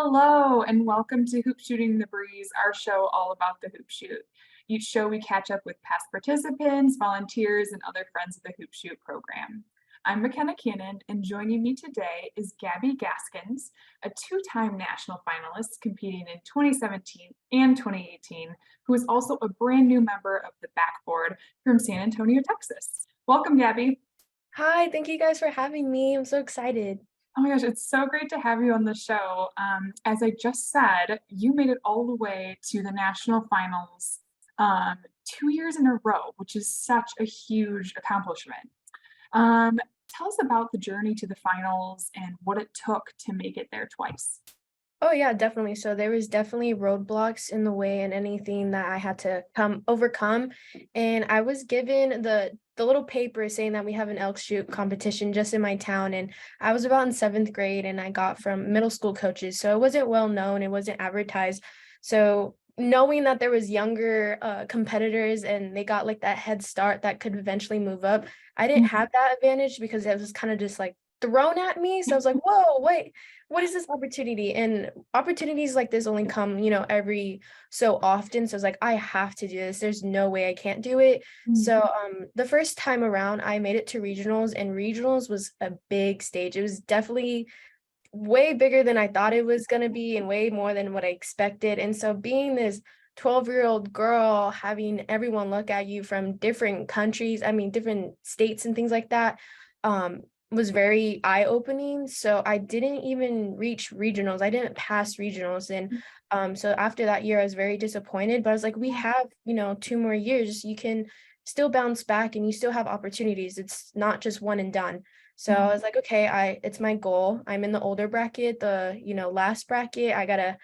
Hello, and welcome to Hoop Shooting the Breeze, our show all about the hoop shoot. Each show, we catch up with past participants, volunteers, and other friends of the Hoop Shoot program. I'm McKenna Cannon, and joining me today is Gabby Gaskins, a two-time national finalist competing in 2017 and 2018, who is also a brand new member of the BackBoard from San Antonio, Texas. Welcome, Gabby. Hi, thank you guys for having me. I'm so excited. Oh my gosh, it's so great to have you on the show. As I just said, you made it all the way to the national finals 2 years in a row, which is such a huge accomplishment. Um, Tell us about the journey to the finals and what it took to make it there twice. Oh yeah, definitely. So there was definitely roadblocks in the way and anything that I had to come overcome. And I was given the little paper saying that we have an elk shoot competition just in my town. And I was about in seventh grade and I got from middle school coaches. So it wasn't well known, it wasn't advertised. So knowing that there was younger competitors and they got like that head start that could eventually move up, I didn't have that advantage because it was kind of just like thrown at me. So I was like, whoa, wait, what is this opportunity? And opportunities like this only come, every so often. So it's like, I have to do this. There's no way I can't do it. Mhm. So the first time around, I made it to regionals, and regionals was a big stage. It was definitely way bigger than I thought it was going to be and way more than what I expected. And so being this 12-year-old girl, having everyone look at you from different countries, I mean, different states and things like that, was very eye-opening. So I didn't even reach regionals. I didn't pass regionals. And so after that year, I was very disappointed, but I was like, we have, 2 more years. You can still bounce back and you still have opportunities. It's not just one and done. So I was like, okay, it's my goal. I'm in the older bracket, the, last bracket. I gotta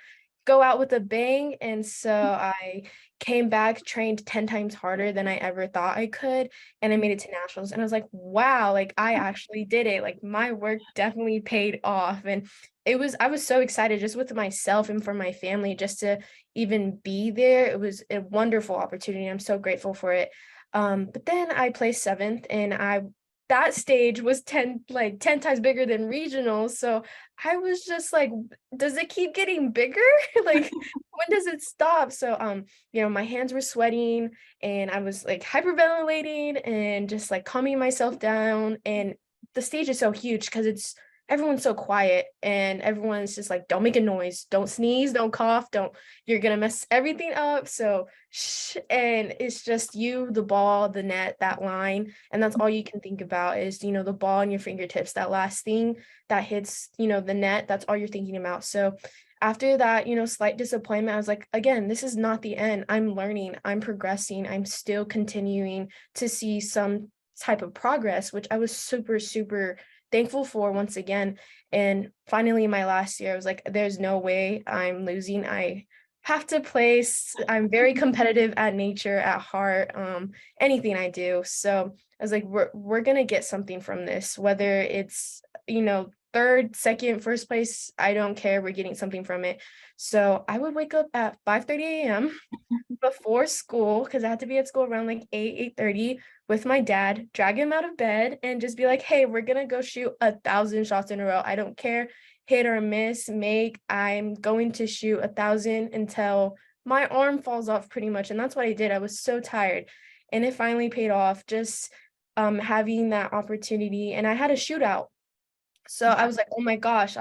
go out with a bang. And so I came back, trained 10 times harder than I ever thought I could, and I made it to nationals. And I was like, wow, like I actually did it. Like my work definitely paid off. And I was so excited just with myself and for my family just to even be there. It was a wonderful opportunity. I'm so grateful for it. But then I placed seventh, and that stage was 10 times bigger than regionals. So I was just like, does it keep getting bigger? Like, when does it stop? So my hands were sweating and I was like hyperventilating and just like calming myself down. And the stage is so huge because everyone's so quiet and everyone's just like, don't make a noise, don't sneeze, don't cough, don't, you're gonna mess everything up. So shh. And it's just you, the ball, the net, that line. And that's all you can think about is, the ball in your fingertips, that last thing that hits, the net. That's all you're thinking about. So after that, slight disappointment, I was like, again, this is not the end. I'm learning, I'm progressing, I'm still continuing to see some type of progress, which I was super, super thankful for once again. And finally, my last year, I was like, there's no way I'm losing. I have to place. I'm very competitive at nature, at heart, anything I do. So I was like, we're gonna get something from this, whether it's, third, second, first place, I don't care. We're getting something from it. So I would wake up at 5:30 a.m. before school because I had to be at school around like 8:30 with my dad, drag him out of bed and just be like, hey, we're gonna go shoot 1,000 shots in a row. I don't care, hit or miss, I'm going to shoot 1,000 until my arm falls off pretty much. And that's what I did. I was so tired. And it finally paid off, just having that opportunity. And I had a shootout. So I was like, oh my gosh,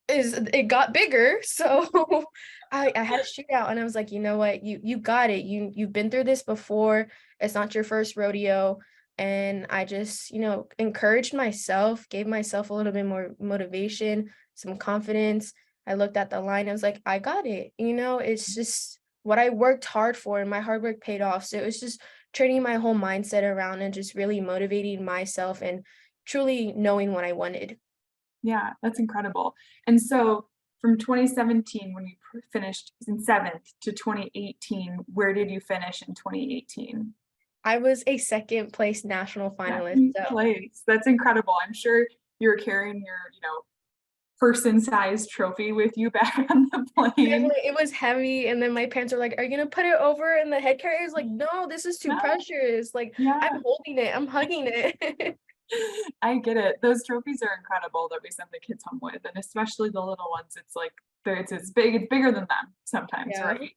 it got bigger. So I had a shootout and I was like, you know what, you got it. You've been through this before. It's not your first rodeo. And I just, encouraged myself, gave myself a little bit more motivation, some confidence. I looked at the line, I was like, I got it. It's just what I worked hard for and my hard work paid off. So it was just turning my whole mindset around and just really motivating myself and truly knowing what I wanted. Yeah, that's incredible. And so from 2017, when you finished in seventh, to 2018, where did you finish in 2018? I was a second place national finalist. Second So place. That's incredible. I'm sure you're carrying your, person-sized trophy with you back on the plane. definitely it was heavy. And then my parents were like, are you gonna put it over? And the head carrier is like, no, this is too No, precious. Like, yeah. I'm holding it, I'm hugging it. I get it. Those trophies are incredible that we send the kids home with, and especially the little ones. It's like it's big, it's bigger than them sometimes, Yeah. right?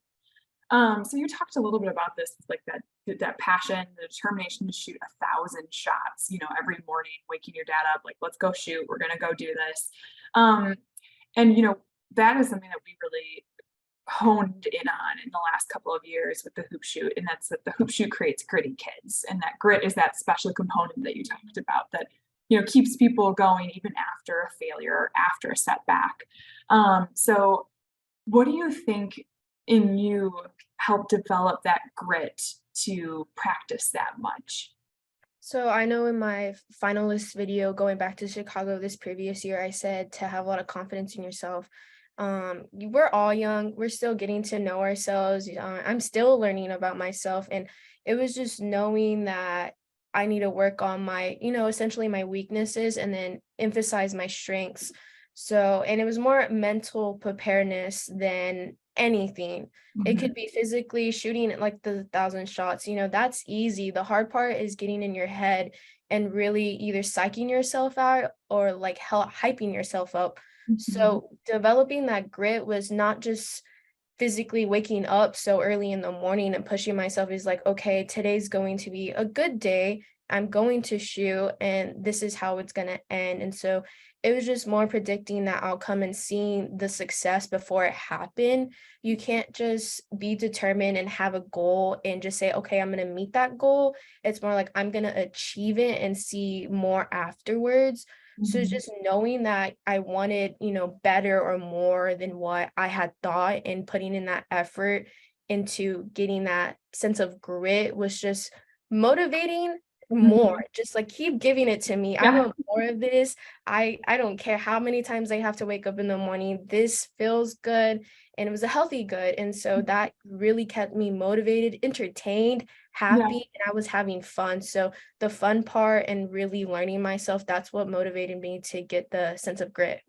So you talked a little bit about this, like that passion, the determination to shoot 1,000 shots, every morning, waking your dad up, like, let's go shoot, we're gonna go do this. Um, and that is something that we really honed in on in the last couple of years with the hoop shoot, and that's that the hoop shoot creates gritty kids, and that grit is that special component that you talked about that keeps people going even after a failure or after a setback. So what do you think in you helped develop that grit to practice that much? So I know in my finalist video going back to Chicago this previous year, I said to have a lot of confidence in yourself. We're all young, we're still getting to know ourselves. I'm still learning about myself, and it was just knowing that I need to work on my, essentially my weaknesses and then emphasize my strengths. So, and it was more mental preparedness than anything. It Mhm. could be physically shooting at like the 1,000 shots, that's easy. The hard part is getting in your head and really either psyching yourself out or like hyping yourself up. Mhm. So developing that grit was not just physically waking up so early in the morning and pushing myself is like, okay, today's going to be a good day. I'm going to shoot and this is how it's going to end. And so it was just more predicting that outcome and seeing the success before it happened. You can't just be determined and have a goal and just say, okay, I'm going to meet that goal. It's more like I'm going to achieve it and see more afterwards. So it's Mhm. just knowing that I wanted, better or more than what I had thought and putting in that effort into getting that sense of grit was just motivating more. Mhm. Just like keep giving it to me. I Yeah. want more of this. I don't care how many times I have to wake up in the morning. This feels good and it was a healthy good. And so that really kept me motivated, entertained, Yeah. happy, and I was having fun. So the fun part and really learning myself, that's what motivated me to get the sense of grit.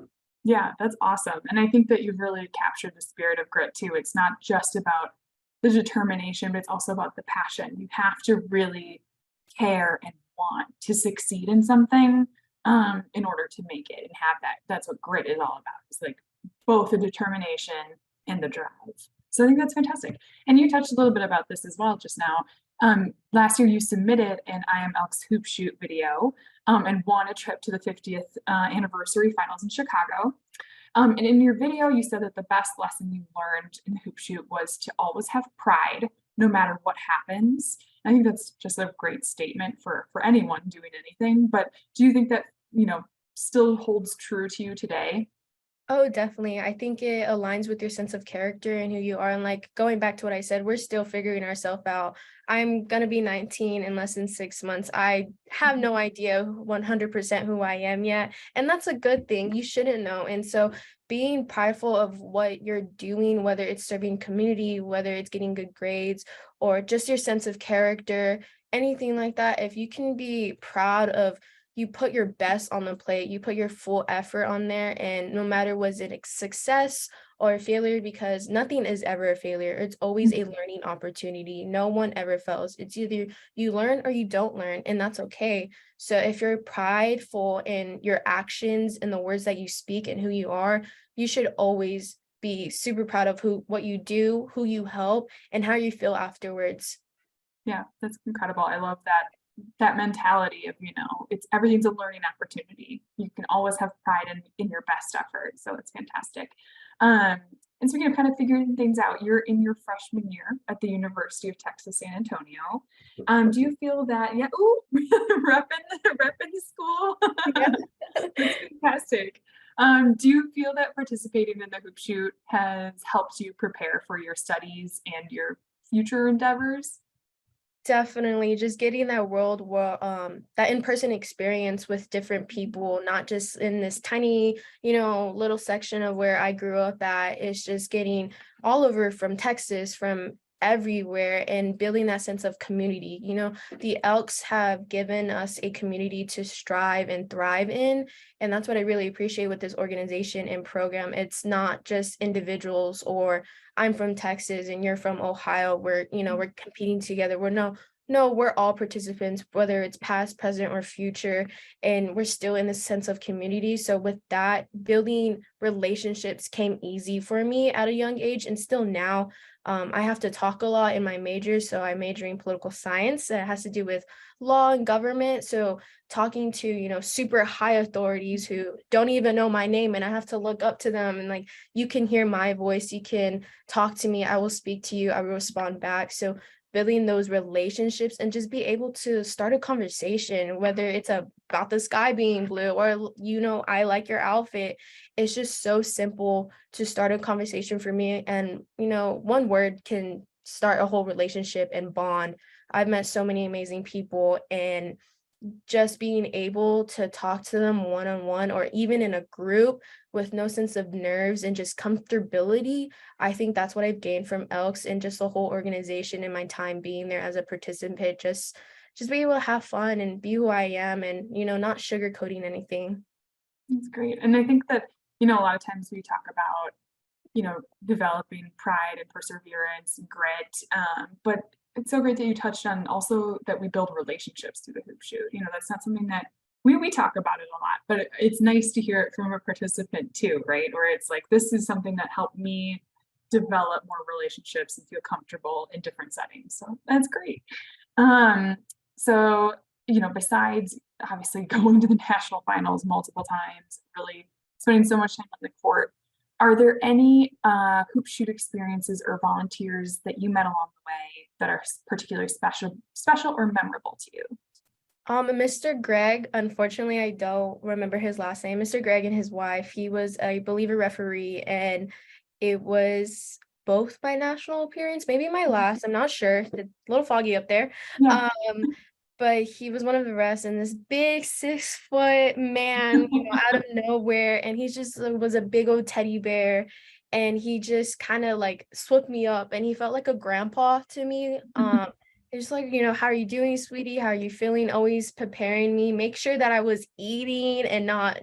Yeah, that's awesome. And I think that you've really captured the spirit of grit too. It's not just about the determination, but it's also about the passion. You have to really care and want to succeed in something in order to make it and have that. That's what grit is all about. It's like both the determination and the drive. So I think that's fantastic. And you touched a little bit about this as well just now. Last year, you submitted an I Am Elks hoop shoot video and won a trip to the 50th anniversary finals in Chicago. And in your video, you said that the best lesson you learned in the hoop shoot was to always have pride, no matter what happens. I think that's just a great statement for anyone doing anything. But do you think that still holds true to you today? Oh, definitely. I think it aligns with your sense of character and who you are. And like going back to what I said, we're still figuring ourselves out. I'm going to be 19 in less than 6 months. I have no idea 100% who I am yet. And that's a good thing. You shouldn't know. And so being prideful of what you're doing, whether it's serving community, whether it's getting good grades, or just your sense of character, anything like that, if you can be proud of you put your best on the plate, you put your full effort on there, and no matter was it a success or a failure, because nothing is ever a failure. It's always a learning opportunity. No one ever fails. It's either you learn or you don't learn, and that's okay. So if you're prideful in your actions and the words that you speak and who you are, you should always be super proud of what you do, who you help, and how you feel afterwards. Yeah, that's incredible. I love that mentality of, it's everything's a learning opportunity. You can always have pride in your best effort. So it's fantastic. Um, and speaking of kind of figuring things out, you're in your freshman year at the University of Texas San Antonio. Do you feel that, yeah, ooh, repping the school? Yeah. That's fantastic. Do you feel that participating in the hoop shoot has helped you prepare for your studies and your future endeavors? Definitely, just getting that that in-person experience with different Mhm. people, not just in this tiny, little section of where I grew up at. It's just getting all over from Texas, from everywhere, and building that sense of community. The Elks have given us a community to strive and thrive in, and that's what I really appreciate with this organization and program. It's not just individuals or I'm from Texas and you're from Ohio. We're competing together. No, we're all participants, whether it's past, present, or future, and we're still in this sense of community. So with that, building relationships came easy for me at a young age, and still now. I have to talk a lot in my major, so I major in political science. That has to do with law and government. So talking to, super high authorities who don't even know my name, and I have to look up to them, and like, you can hear my voice, you can talk to me, I will speak to you, I will respond back. So building those relationships and just be able to start a conversation, whether it's about the sky being blue or, I like your outfit. It's just so simple to start a conversation for me. And, one word can start a whole relationship and bond. I've met so many amazing people, and just being able to talk to them one on one or even in a group with no sense of nerves and just comfortability. I think that's what I've gained from Elks and just the whole organization in my time being there as a participant. Just be able to have fun and be who I am, and not sugarcoating anything. That's great. And I think that, a lot of times we talk about, developing pride and perseverance and grit. But it's so great that you touched on also that we build relationships through the hoop shoot. That's not something that we talk about it a lot, but it's nice to hear it from a participant too, right? Where it's like, this is something that helped me develop more relationships and feel comfortable in different settings. So that's great. Um, so, besides obviously going to the national finals multiple times, really spending so much time on the court, are there any hoop shoot experiences or volunteers that you met along the way that are particularly special or memorable to you? Mr. Greg, unfortunately, I don't remember his last name. Mr. Greg and his wife, he was, I believe, a referee, and it was both my national appearance, maybe my last. I'm not sure. It's a little foggy up there. Yeah. Um, but he was one of the refs, and this big 6-foot man, out of nowhere, and he just was a big old teddy bear, and he just kind of like swooped me up, and he felt like a grandpa to me. He's like, how are you doing, sweetie? How are you feeling? Always preparing me, make sure that I was eating and not,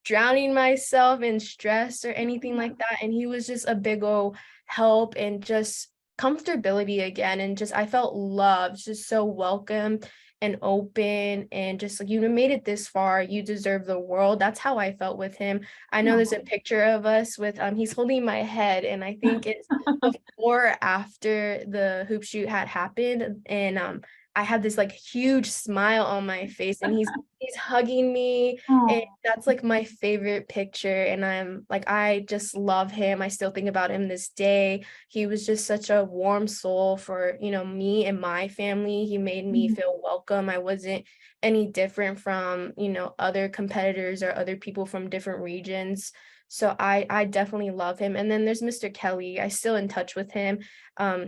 drowning myself in stress or anything like that. And he was just a big old help and just comfortability again. And just, I felt loved, just so welcome and open, and just like, you made it this far, you deserve the world. That's how I felt with him. I know there's a picture of us with he's holding my head, and I think it's before or after the hoop shoot had happened, and I had this like huge smile on my face, and he's hugging me, and Oh, that's like my favorite picture. And I'm like, I just love him. I still think about him this day. He was just such a warm soul for, me and my family. He made me mhm. feel welcome. I wasn't any different from, other competitors or other people from different regions. So I definitely love him. And then there's Mr. Kelly. I still in touch with him.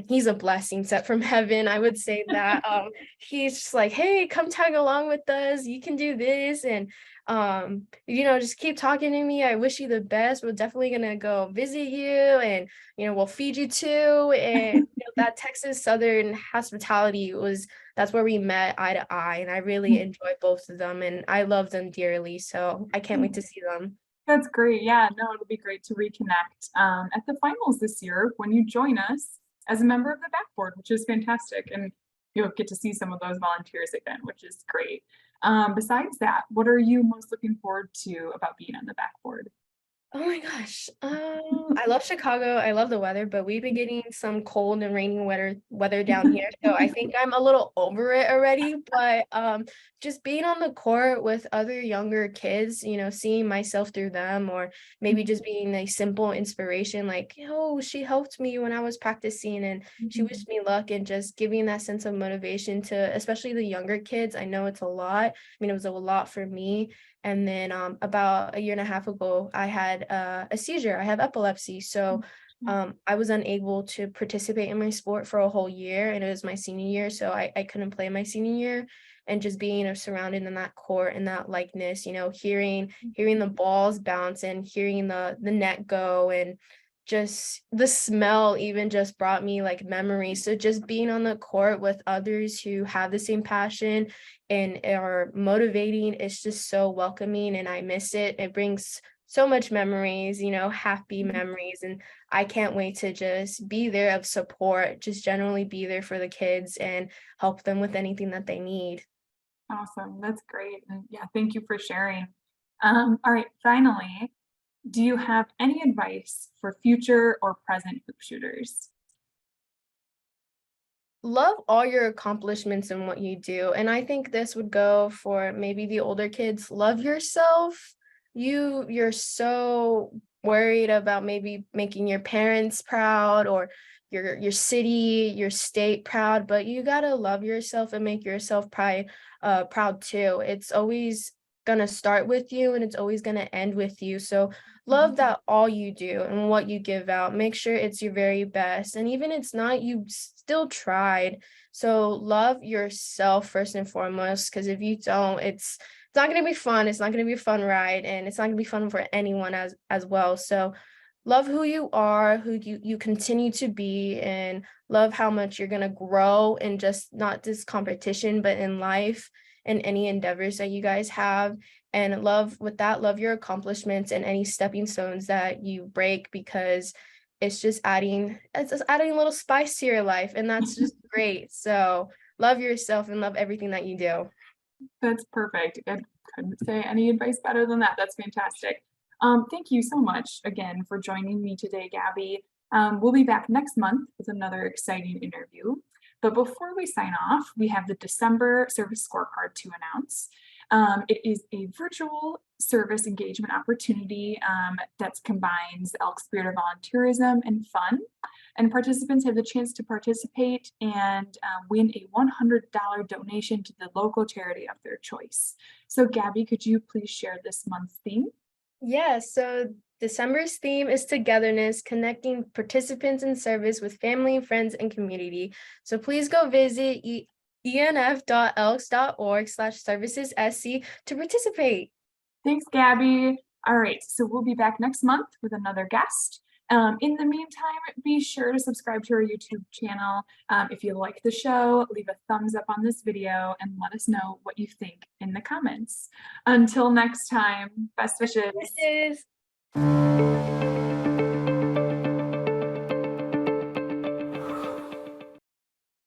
He's a blessing sent from heaven, I would say that. He's just like, hey, come tag along with us. You can do this. And just keep talking to me. I wish you the best. We're definitely gonna go visit you, and we'll feed you too. And that Texas Southern hospitality that's where we met eye to eye, and I really enjoyed both of them, and I love them dearly. So I can't wait to see them. That's great. Yeah, no, it'll be great to reconnect at the finals this year when you join us as a member of the backboard, which is fantastic. And you'll get to see some of those volunteers again, which is great. Besides that, what are you most looking forward to about being on the backboard? Oh my gosh. I love Chicago. I love the weather, but we've been getting some cold and rainy weather down here. So I think I'm a little over it already. But just being on the court with other younger kids, seeing myself through them, or maybe just being a simple inspiration, like, oh, she helped me when I was practicing, and she wished me luck, and just giving that sense of motivation to especially the younger kids. I know it's a lot. I mean, it was a lot for me. And then about a year and a half ago, I had a seizure. I have epilepsy. So I was unable to participate in my sport for a whole year, and it was my senior year. So I couldn't play my senior year. And just being surrounded in that court and that likeness, hearing the balls bounce and hearing the net go, and just the smell even just brought me like memories. So just being on the court with others who have the same passion and are motivating, it's just so welcoming, and I miss it. It brings so much memories, happy memories. And I can't wait to just be there of support, just generally be there for the kids and help them with anything that they need. Awesome. That's great. And yeah, thank you for sharing. All right, finally, do you have any advice for future or present hoop shooters? Love all your accomplishments and what you do. And I think this would go for maybe the older kids. Love yourself. You're so worried about maybe making your parents proud or your city, your state proud, but you gotta love yourself and make yourself proud too. It's always gonna start with you and it's always gonna end with you. So love that all you do and what you give out. Make sure it's your very best. And even it's not, you still tried. So love yourself first and foremost, because if you don't, it's not going to be fun. It's not going to be a fun ride, and it's not going to be fun for anyone as well. So love who you are, who you continue to be, and love how much you're going to grow in just not this competition, but in life and any endeavors that you guys have. And love with that, love your accomplishments and any stepping stones that you break, because it's just adding a little spice to your life, and that's just great. So love yourself and love everything that you do. That's perfect. I couldn't say any advice better than that. That's fantastic. Thank you so much again for joining me today, Gabby. We'll be back next month with another exciting interview. But before we sign off, we have the December service scorecard to announce. It is a virtual service engagement opportunity that combines the Elks spirit of volunteerism and fun. And participants have the chance to participate and win a $100 donation to the local charity of their choice. So Gabby, could you please share this month's theme? Yeah, so December's theme is togetherness, connecting participants in service with family, friends, and community. So please go visit enf.elks.org/servicessc to participate. Thanks, Gabby. All right, so we'll be back next month with another guest. In the meantime, be sure to subscribe to our YouTube channel. If you like the show, leave a thumbs up on this video and let us know what you think in the comments. Until next time, best wishes. Wishes.